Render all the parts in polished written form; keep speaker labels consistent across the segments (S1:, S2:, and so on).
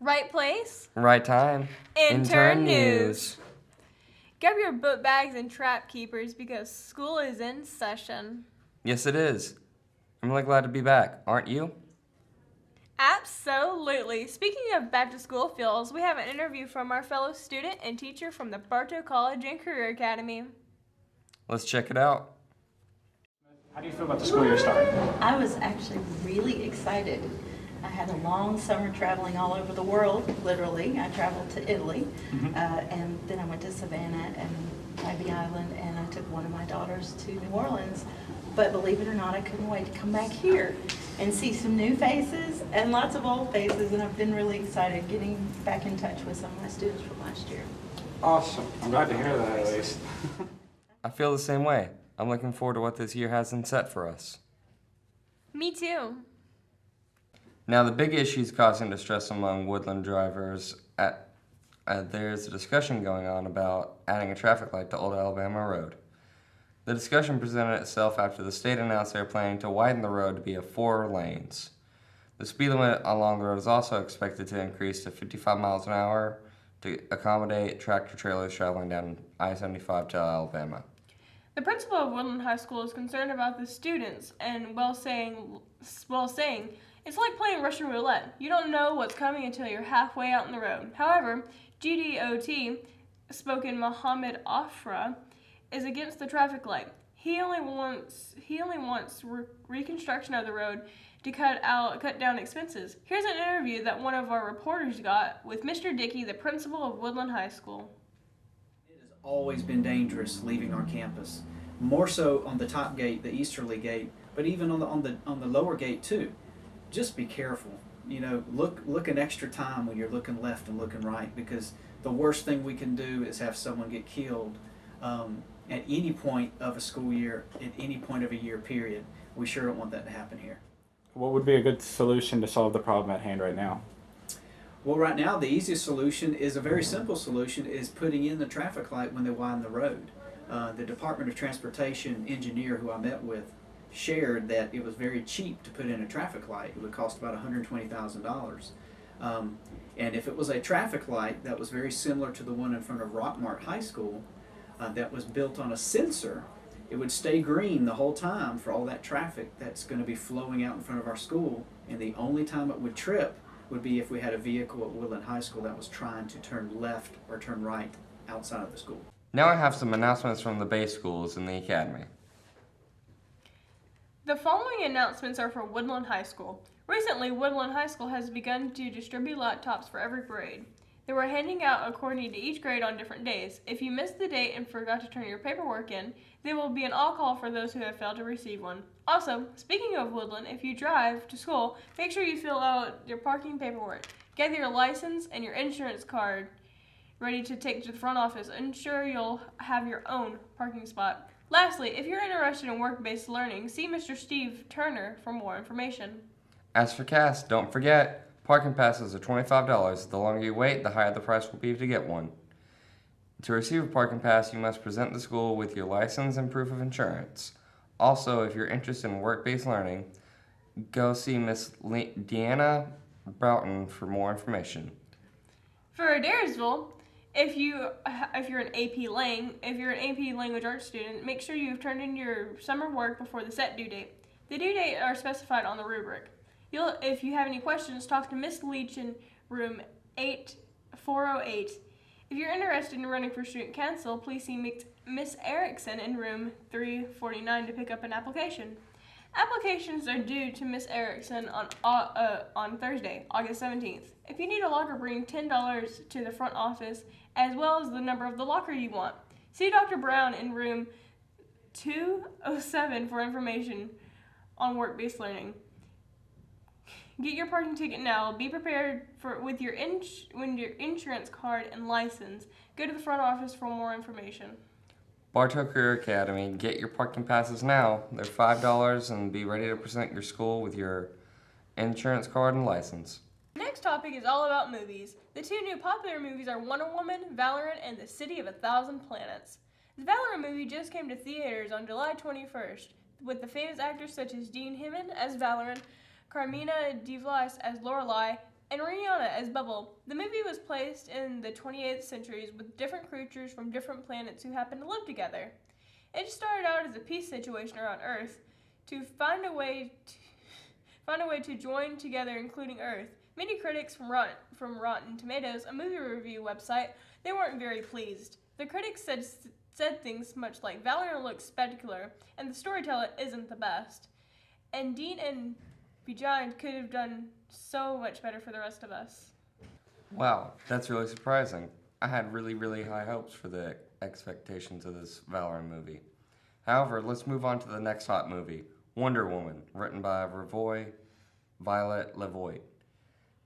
S1: Right place?
S2: Right time.
S1: Intern news. Grab your book bags and trap keepers because school is in session.
S2: Yes, it is. I'm really glad to be back, aren't you?
S1: Absolutely. Speaking of back to school feels, we have an interview from our fellow student and teacher from the Bartow College and Career Academy.
S2: Let's check it out.
S3: How do you feel about the school year starting?
S4: I was actually really excited. I had a long summer traveling all over the world, literally. I traveled to Italy, and then I went to Savannah and Ivy Island, and I took one of my daughters to New Orleans. But believe it or not, I couldn't wait to come back here and see some new faces and lots of old faces, and I've been really excited getting back in touch with some of my students from last year.
S3: Awesome. I'm glad to hear that, at least.
S2: I feel the same way. I'm looking forward to what this year has in set for us.
S1: Me too.
S2: Now, the big issues causing distress among Woodland drivers, there's a discussion going on about adding a traffic light to Old Alabama Road. The discussion presented itself after the state announced they are planning to widen the road to be 4 lanes. The speed limit along the road is also expected to increase to 55 miles an hour to accommodate tractor trailers traveling down I-75 to Alabama.
S1: The principal of Woodland High School is concerned about the students and saying, it's like playing Russian roulette. You don't know what's coming until you're halfway out on the road. However, GDOT spokesman Mohammed Afra is against the traffic light. He only wants reconstruction of the road to cut down expenses. Here's an interview that one of our reporters got with Mr. Dickey, the principal of Woodland High School.
S5: It has always been dangerous leaving our campus, more so on the top gate, the easterly gate, but even on the lower gate too. Just be careful. You know, look an extra time when you're looking left and looking right, because the worst thing we can do is have someone get killed at any point of a school year, at any point of a year period. We sure don't want that to happen here.
S3: What would be a good solution to solve the problem at hand right now?
S5: Well, right now the easiest solution is a very simple solution, is putting in the traffic light when they widen the road. The Department of Transportation engineer who I met with shared that it was very cheap to put in a traffic light. It would cost about $120,000. And if it was a traffic light that was very similar to the one in front of Rockmart High School, that was built on a sensor, it would stay green the whole time for all that traffic that's going to be flowing out in front of our school, and the only time it would trip would be if we had a vehicle at Woodland High School that was trying to turn left or turn right outside of the school.
S2: Now I have some announcements from the base schools in the academy.
S1: The following announcements are for Woodland High School. Recently, Woodland High School has begun to distribute laptops for every grade. They were handing out according to each grade on different days. If you missed the date and forgot to turn your paperwork in, there will be an all-call for those who have failed to receive one. Also, speaking of Woodland, if you drive to school, make sure you fill out your parking paperwork. Get your license and your insurance card ready to take to the front office. Ensure you'll have your own parking spot. Lastly, if you're interested in work-based learning, see Mr. Steve Turner for more information.
S2: As for CAS, don't forget, parking passes are $25. The longer you wait, the higher the price will be to get one. To receive a parking pass, you must present the school with your license and proof of insurance. Also, if you're interested in work-based learning, go see Miss Deanna Broughton for more information.
S1: For Adairsville, if you're an AP Language Arts student, make sure you've turned in your summer work before the set due date. The due date are specified on the rubric. If you have any questions, talk to Miss Leach in room 8408. If you're interested in running for student council, please see Miss Erickson in room 349 to pick up an application. Applications are due to Miss Erickson on Thursday, August 17th. If you need a locker, bring $10 to the front office, as well as the number of the locker you want. See Dr. Brown in room 207 for information on work-based learning. Get your parking ticket now. Be prepared with your insurance card and license. Go to the front office for more information.
S2: Bartow Career Academy, get your parking passes now. They're $5 and be ready to present your school with your insurance card and license.
S1: Next topic is all about movies. The 2 new popular movies are Wonder Woman, Valorant, and The City of a Thousand Planets. The Valorant movie just came to theaters on July 21st, with the famous actors such as Dean Himmon as Valorant, Carmina DeVries as Lorelei, and Rihanna as Bubble. The movie was placed in the 28th centuries with different creatures from different planets who happened to live together. It started out as a peace situation around Earth to find a way to join together, including Earth. Many critics from Rotten Tomatoes, a movie review website, they weren't very pleased. The critics said things much like Valor looks spectacular and the storytelling isn't the best. And Dean and Bccca could have done so much better for the rest of us.
S2: Wow, that's really surprising. I had really, really high hopes for the expectations of this Valorant movie. However, let's move on to the next hot movie, Wonder Woman, written by Violet Lavoie.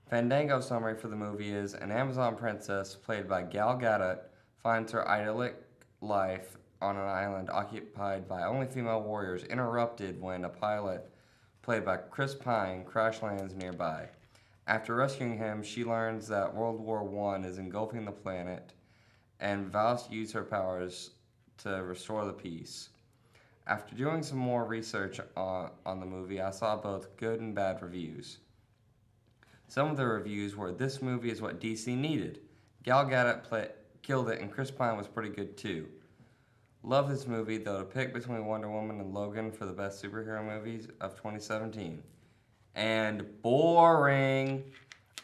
S2: Fandango summary for the movie is an Amazon princess, played by Gal Gadot, finds her idyllic life on an island occupied by only female warriors interrupted when a pilot, played by Chris Pine, crash lands nearby. After rescuing him, she learns that World War I is engulfing the planet and vows to use her powers to restore the peace. After doing some more research on the movie, I saw both good and bad reviews. Some of the reviews were, "This movie is what DC needed. Gal Gadot killed it and Chris Pine was pretty good too. Love this movie, though to pick between Wonder Woman and Logan for the best superhero movies of 2017. And boring.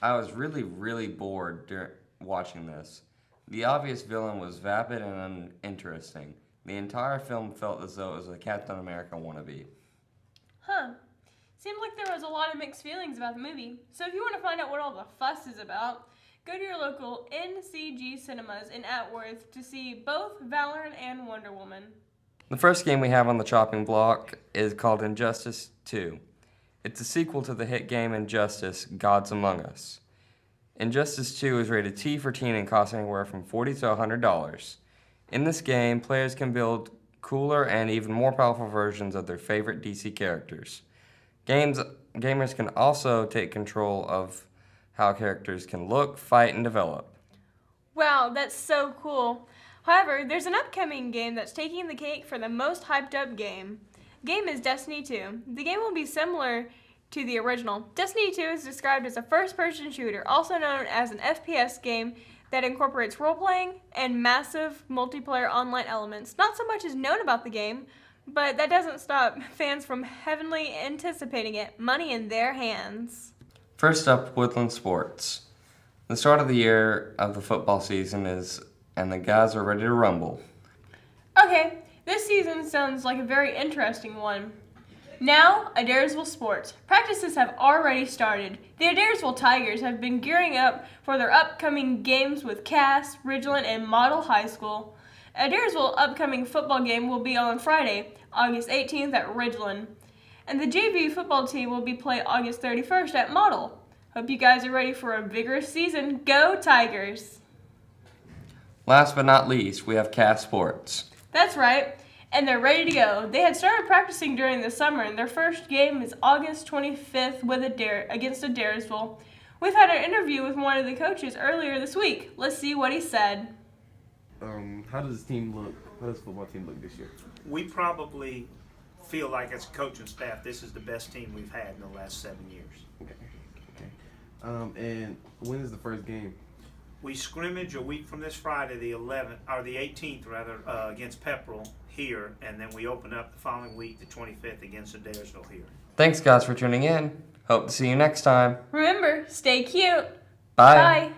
S2: I was really, really bored watching this. The obvious villain was vapid and uninteresting. The entire film felt as though it was a Captain America wannabe."
S1: Huh. Seems like there was a lot of mixed feelings about the movie. So if you want to find out what all the fuss is about, go to your local NCG cinemas in Atworth to see both Valorant and Wonder Woman.
S2: The first game we have on the chopping block is called Injustice 2. It's a sequel to the hit game Injustice, Gods Among Us. Injustice 2 is rated T for teen and costs anywhere from $40 to $100. In this game, players can build cooler and even more powerful versions of their favorite DC characters. Gamers can also take control of how characters can look, fight, and develop.
S1: Wow, that's so cool. However, there's an upcoming game that's taking the cake for the most hyped up game. The game is Destiny 2. The game will be similar to the original. Destiny 2 is described as a first-person shooter, also known as an FPS game that incorporates role-playing and massive multiplayer online elements. Not so much is known about the game, but that doesn't stop fans from heavily anticipating it. Money in their hands.
S2: First up, Woodland Sports. The start of the year of the football season and the guys are ready to rumble.
S1: Okay, this season sounds like a very interesting one. Now, Adairsville Sports. Practices have already started. The Adairsville Tigers have been gearing up for their upcoming games with Cass, Ridgeland, and Model High School. Adairsville upcoming football game will be on Friday, August 18th at Ridgeland. And the JV football team will be played August 31st at Model. Hope you guys are ready for a vigorous season. Go Tigers!
S2: Last but not least, we have Cass Sports.
S1: That's right, and they're ready to go. They had started practicing during the summer, and their first game is August 25th against Adairsville. We've had an interview with one of the coaches earlier this week. Let's see what he said.
S6: How does this team look? How does the football team look this year?
S7: We probably feel like as a coaching staff, this is the best team we've had in the last 7 years.
S6: Okay. And when is the first game?
S7: We scrimmage a week from this Friday, the 11th or the 18th rather, against Pepperell here, and then we open up the following week, the 25th, against Adairsville here.
S2: Thanks, guys, for tuning in. Hope to see you next time.
S1: Remember, stay cute.
S2: Bye.
S1: Bye.